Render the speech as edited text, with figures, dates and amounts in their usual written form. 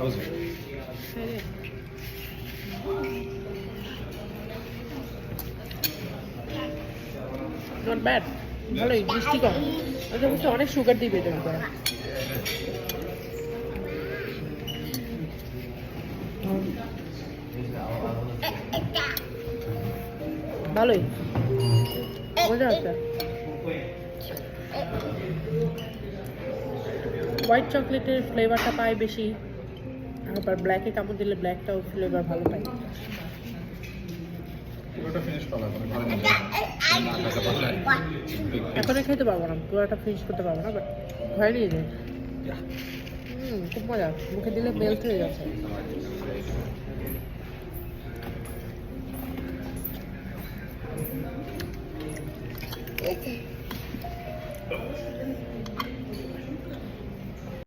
was it? Not bad, ভালোই মিষ্টি কম। আচ্ছা বুঝতে অনেক সুগার দিবে এটা করে। ভালোই মজা আছে। হোয়াইট চকলেটের ফ্লেভারটা পাই বেশি, আবার ব্ল্যাকে কামড় দিলে ব্ল্যাকটাও ফ্লেভার ভালো পাই। এখন খেতে পারবো না, পুরোটা ফিনিশ করতে পারবো না, বাট ঘরে নিয়ে যাই। খুব মজা, মুখে দিলে মেল্ট হয়ে যাচ্ছে।